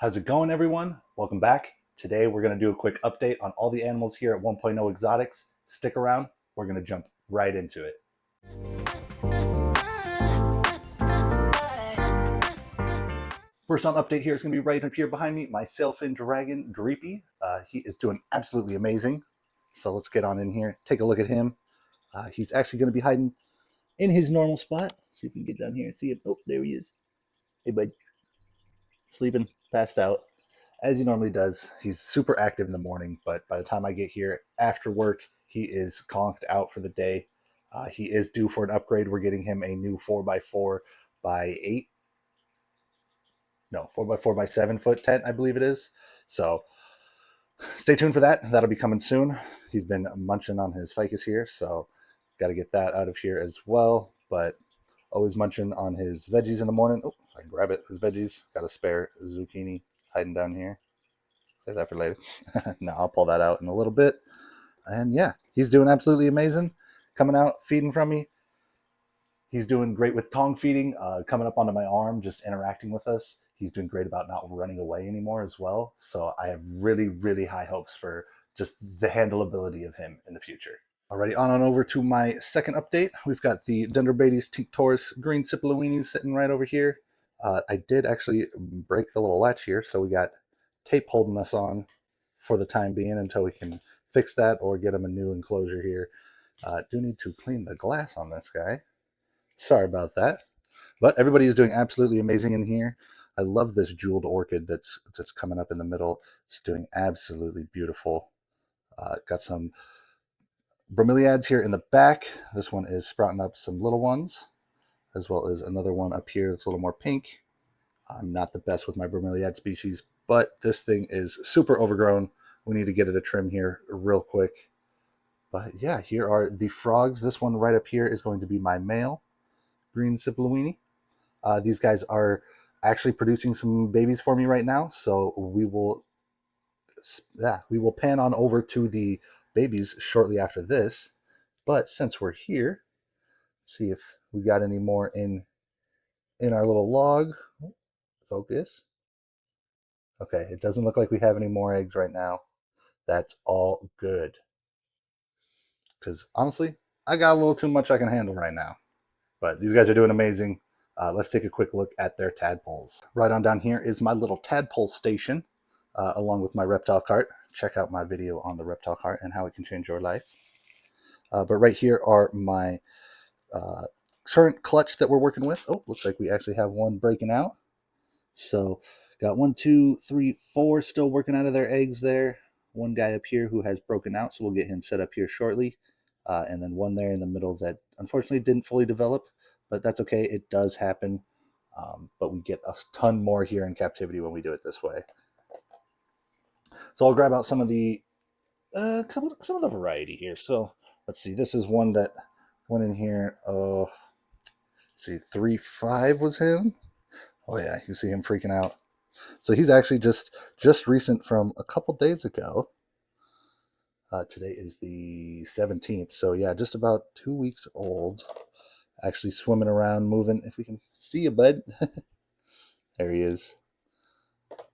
How's it going, everyone? Welcome back. Today, we're going to do a quick update on all the animals here at 1.0 Exotics. Stick around. We're going to jump right into it. First on update here is going to be right up here behind me, my sailfin dragon, Dreepy. He is doing absolutely amazing. So let's get on in here, take a look at him. He's actually going to be hiding in his normal spot. See if we can get down here and see him. Oh, there he is. Hey, bud. Sleeping, passed out, as he normally does. He's super active in the morning, but by the time I get here after work, he is conked out for the day. He is due for an upgrade. We're getting him a new 4x4 by 8, no, 4x4 by 7 foot tent, I believe it is. So stay tuned for that. That'll be coming soon. He's been munching on his ficus here, so got to get that out of here as well. But always munching on his veggies in the morning. Oh, I can grab it. His veggies. Got a spare zucchini hiding down here. Save that for later. No, I'll pull that out in a little bit. And yeah, he's doing absolutely amazing. Coming out, feeding from me. He's doing great with tongue feeding, coming up onto my arm, just interacting with us. He's doing great about not running away anymore as well. So I have really, really high hopes for just the handleability of him in the future. Alrighty, on over to my second update. We've got the Dendrobates tinctoris green Cipollininis sitting right over here. I did actually break the little latch here, so we got tape holding us on for the time being until we can fix that or get him a new enclosure here. Do need to clean the glass on this guy. Sorry about that. But everybody is doing absolutely amazing in here. I love this jeweled orchid that's coming up in the middle. It's doing absolutely beautiful. Got some bromeliads here in the back. This one is sprouting up some little ones, as well as another one up here that's a little more pink. I'm not the best with my bromeliad species, but this thing is super overgrown. We need to get it a trim here real quick. But yeah, here are the frogs. This one right up here is going to be my male green Cipollini. These guys are actually producing some babies for me right now, so we will pan on over to the babies shortly after this. But since we're here, let's see if we got any more in our little log. Focus. Okay, it doesn't look like we have any more eggs right now. That's all good. Because honestly, I got a little too much I can handle right now. But these guys are doing amazing. Let's take a quick look at their tadpoles. Right on down here is my little tadpole station, along with my reptile cart. Check out my video on the reptile cart and how it can change your life. But right here are my uh, current clutch that we're working with. Oh, looks like we actually have one breaking out. So got 1, 2, 3, 4 still working out of their eggs there. One guy up here who has broken out, so we'll get him set up here shortly. And then one there in the middle that unfortunately didn't fully develop, but that's okay. It does happen. But we get a ton more here in captivity when we do it this way. So I'll grab out some of the some of the variety here. So let's see. This is one that went in here. Oh, let's see, 3.5 was him. Oh yeah, you see him freaking out. So he's actually just recent from a couple days ago. Today is the 17th, so yeah, just about 2 weeks old. Actually swimming around, moving. If we can see you, bud. There he is.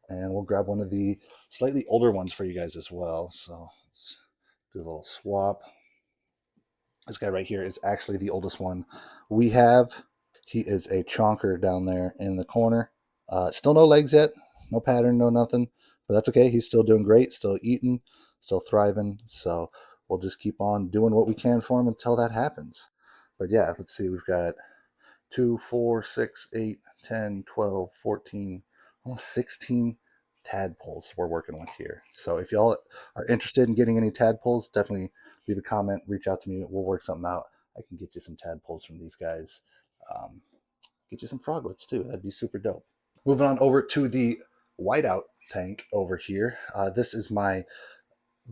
And we'll grab one of the slightly older ones for you guys as well. So let's do a little swap. This guy right here is actually the oldest one we have. He is a chonker down there in the corner. Still no legs yet, no pattern, no nothing, but that's okay. He's still doing great, still eating, still thriving. So we'll just keep on doing what we can for him until that happens. But yeah, let's see. We've got 2, 4, 6, 8, 10, 12, 14, almost 16 tadpoles we're working with here. So if y'all are interested in getting any tadpoles, definitely leave a comment, reach out to me. We'll work something out. I can get you some tadpoles from these guys. Um, get you some froglets too. That'd be super dope. Moving on over to the whiteout tank over here. This is my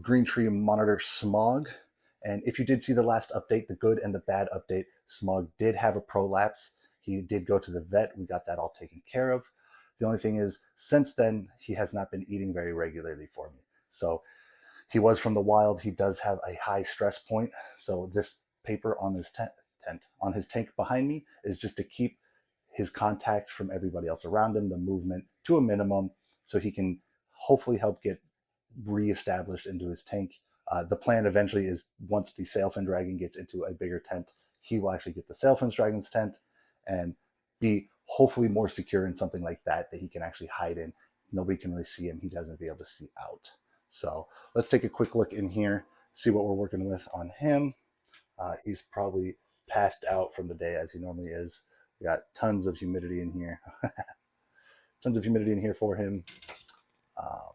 green tree monitor Smog. And if you did see the last update, the good and the bad update, Smog did have a prolapse. He did go to the vet. We got that all taken care of. The only thing is, since then, he has not been eating very regularly for me. So he was from the wild. He does have a high stress point. So this paper on his on his tank behind me is just to keep his contact from everybody else around him, the movement to a minimum. so he can hopefully help get reestablished into his tank. The plan eventually is once the sailfin dragon gets into a bigger tent, he will actually get the sailfin dragon's tent and be hopefully more secure in something like that that he can actually hide in. Nobody can really see him. He doesn't be able to see out. So let's take a quick look in here, see what we're working with on him. He's probably passed out from the day as he normally is. We got tons of humidity in here. Tons of humidity in here for him. Um,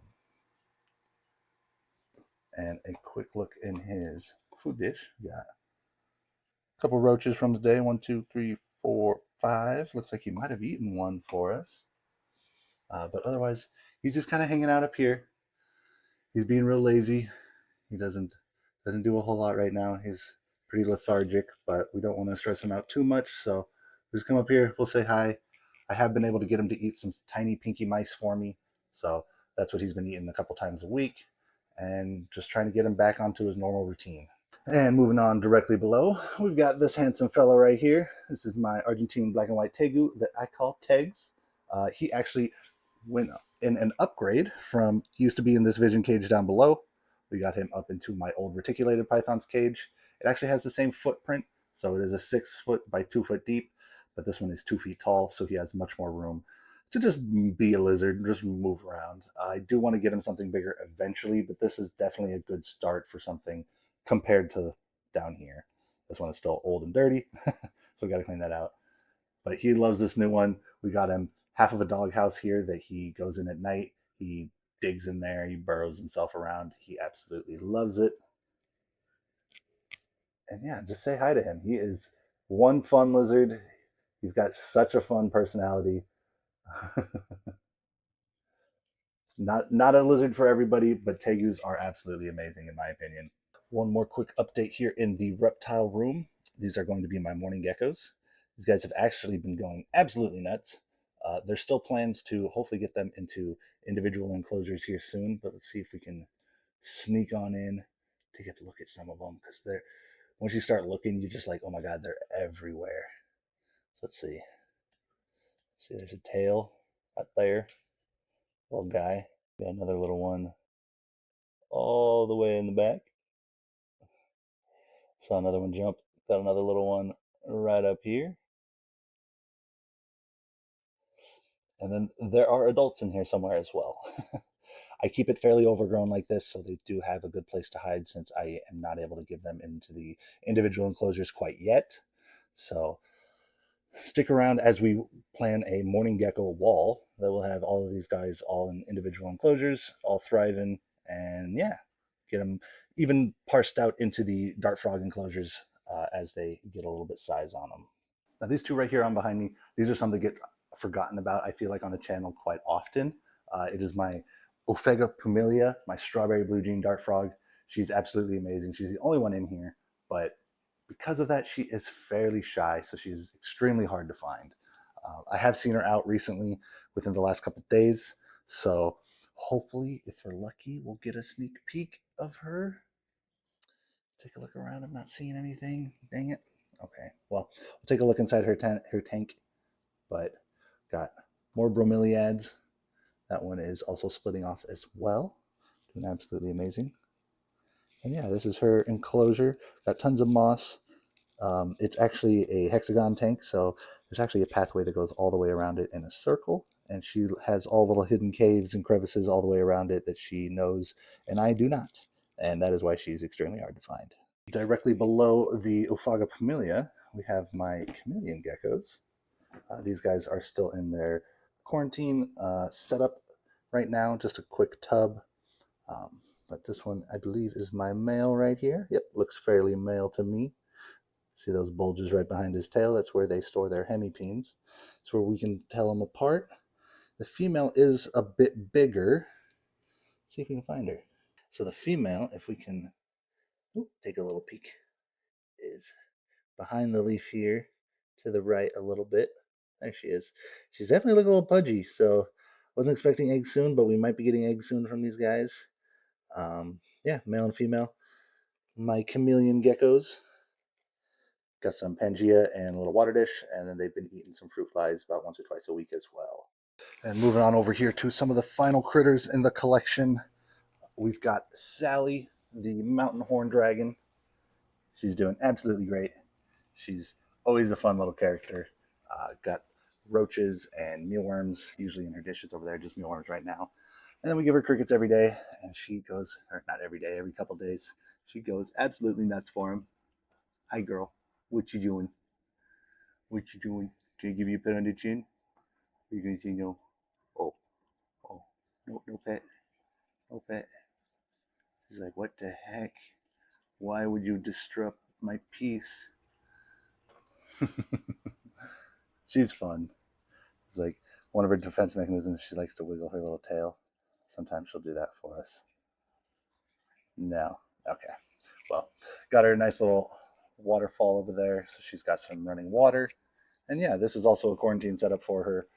and a quick look in his food dish. We got a couple roaches from the day. 1, 2, 3, 4, 5. Looks like he might have eaten one for us. But otherwise, he's just kind of hanging out up here. He's being real lazy. He doesn't do a whole lot right now. He's pretty lethargic, but we don't want to stress him out too much. So we'll just come up here. We'll say hi. I have been able to get him to eat some tiny pinky mice for me. So that's what he's been eating a couple times a week, and just trying to get him back onto his normal routine. And moving on directly below, we've got this handsome fellow right here. This is my Argentine black and white tegu that I call Tegs. He actually went in an upgrade from, he used to be in this vision cage down below. We got him up into my old reticulated python's cage. It actually has the same footprint, so it is a 6 foot by 2 foot deep, but this one is 2 feet tall, so he has much more room to just be a lizard, just move around. I do want to get him something bigger eventually, but this is definitely a good start for something compared to down here. This one is still old and dirty, so we got to clean that out. But he loves this new one. We got him half of a doghouse here that he goes in at night. He digs in there, he burrows himself around. He absolutely loves it. And yeah, just say hi to him. He is one fun lizard. He's got such a fun personality. Not a lizard for everybody, but tegus are absolutely amazing in my opinion. One more quick update here in the reptile room. These are going to be my morning geckos. These guys have actually been going absolutely nuts. There's still plans to hopefully get them into individual enclosures here soon, but let's see if we can sneak on in to get a look at some of them, because they're, once you start looking, you're just like, oh my god, they're everywhere. So let's see. See, there's a tail up there, little guy. Got another little one all the way in the back. Saw another one jump. Got another little one right up here. And then there are adults in here somewhere as well. I keep it fairly overgrown like this, so they do have a good place to hide since I am not able to give them into the individual enclosures quite yet. So stick around as we plan a morning gecko wall that will have all of these guys all in individual enclosures, all thriving, and yeah, get them even parsed out into the dart frog enclosures as they get a little bit size on them. Now these two right here on behind me, these are some that get forgotten about, I feel like, on the channel quite often. It is my Ophega pumilia, my strawberry blue jean dart frog. She's absolutely amazing. She's the only one in here, but because of that, she is fairly shy, so she's extremely hard to find. I have seen her out recently within the last couple of days, so hopefully, if we're lucky, we'll get a sneak peek of her. Take a look around. I'm not seeing anything. Dang it. Okay, well, we'll take a look inside her tank, but got more bromeliads. That one is also splitting off as well. Doing absolutely amazing. And yeah, this is her enclosure. Got tons of moss. It's actually a hexagon tank, so there's actually a pathway that goes all the way around it in a circle. And she has all little hidden caves and crevices all the way around it that she knows, and I do not. And that is why she's extremely hard to find. Directly below the Ophaga Pamelia, we have my chameleon geckos. These guys are still in their quarantine setup right now, just a quick tub. But this one, I believe, is my male right here. Yep, looks fairly male to me. See those bulges right behind his tail? That's where they store their hemipenes. It's where we can tell them apart. The female is a bit bigger. Let's see if we can find her. So the female, if we can take a little peek, is behind the leaf here to the right a little bit. There she is. She's definitely looking a little pudgy, so wasn't expecting eggs soon, but we might be getting eggs soon from these guys. Yeah, male and female. My chameleon geckos. Got some Pangea and a little water dish, and then they've been eating some fruit flies about once or twice a week as well. And moving on over here to some of the final critters in the collection, we've got Sally, the mountain horn dragon. She's doing absolutely great. She's always a fun little character. Got roaches and mealworms usually in her dishes over there, just mealworms right now. And then we give her crickets every day, and she goes, or not every day, every couple days, she goes absolutely nuts for him. Hi, girl. What you doing? What you doing? Can I give you a pet on the chin? Are you gonna say no? Oh, oh, no, no pet, no pet. She's like, what the heck? Why would you disrupt my peace? She's fun. It's like one of her defense mechanisms. She likes to wiggle her little tail. Sometimes she'll do that for us. No. Okay. Well, got her a nice little waterfall over there. So she's got some running water. And yeah, this is also a quarantine setup for her.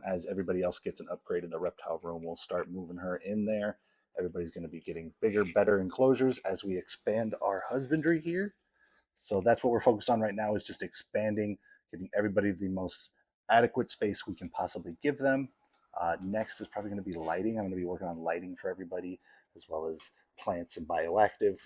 As everybody else gets an upgrade in the reptile room, we'll start moving her in there. Everybody's going to be getting bigger, better enclosures as we expand our husbandry here. So that's what we're focused on right now, is just expanding, giving everybody the most adequate space we can possibly give them. Next is probably going to be lighting. I'm going to be working on lighting for everybody, as well as plants and bioactive.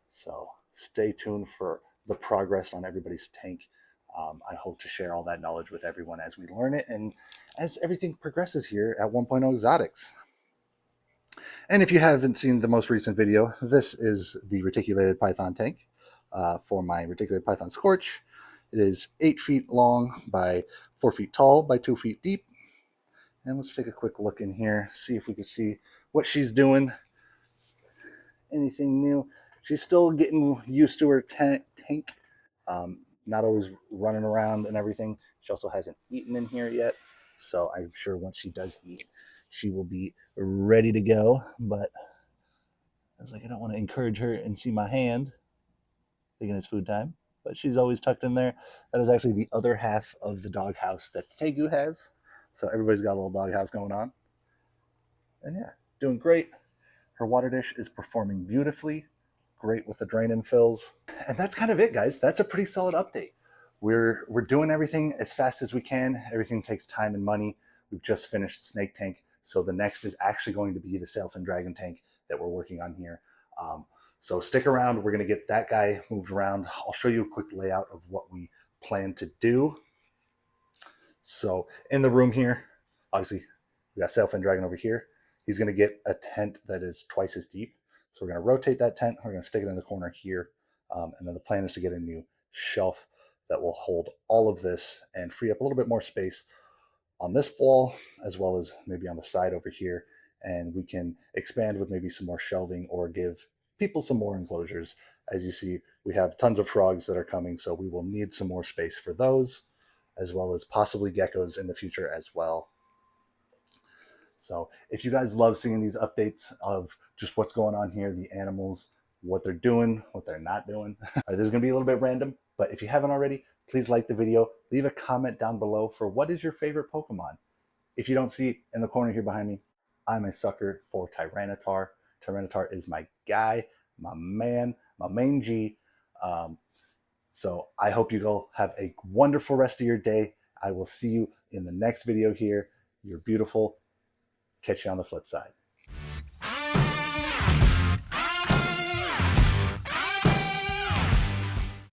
So stay tuned for the progress on everybody's tank. I hope to share all that knowledge with everyone as we learn it and as everything progresses here at 1.0 Exotics. And if you haven't seen the most recent video, this is the reticulated python tank for my reticulated python scorch. It is 8 feet long by 4 feet tall by 2 feet deep. And let's take a quick look in here, see if we can see what she's doing. Anything new? She's still getting used to her tank. Not always running around and everything. She also hasn't eaten in here yet. So I'm sure once she does eat, she will be ready to go. But I was like, I don't want to encourage her and see my hand thinking it's food time. But she's always tucked in there. That is actually the other half of the doghouse that Tegu has. So everybody's got a little doghouse going on. And yeah, doing great. Her water dish is performing beautifully. Great with the drain and fills. And that's kind of it, guys. That's a pretty solid update. We're doing everything as fast as we can. Everything takes time and money. We've just finished the snake tank. So the next is actually going to be the sailfin dragon tank that we're working on here. So stick around. We're going to get that guy moved around. I'll show you a quick layout of what we plan to do. So in the room here, obviously, we got sailfin dragon over here. He's going to get a tent that is twice as deep. So we're going to rotate that tent. We're going to stick it in the corner here. And then the plan is to get a new shelf that will hold all of this and free up a little bit more space on this wall, as well as maybe on the side over here. And we can expand with maybe some more shelving or give people some more enclosures. As you see, we have tons of frogs that are coming, so we will need some more space for those, as well as possibly geckos in the future as well. So if you guys love seeing these updates of just what's going on here, the animals, what they're doing, what they're not doing, this is going to be a little bit random, but if you haven't already, please like the video, leave a comment down below for what is your favorite Pokemon. If you don't see in the corner here behind me, I'm a sucker for Tyranitar. Tyranitar is my guy, my man, my main G. So I hope you all have a wonderful rest of your day. I will see you in the next video here. You're beautiful. Catch you on the flip side.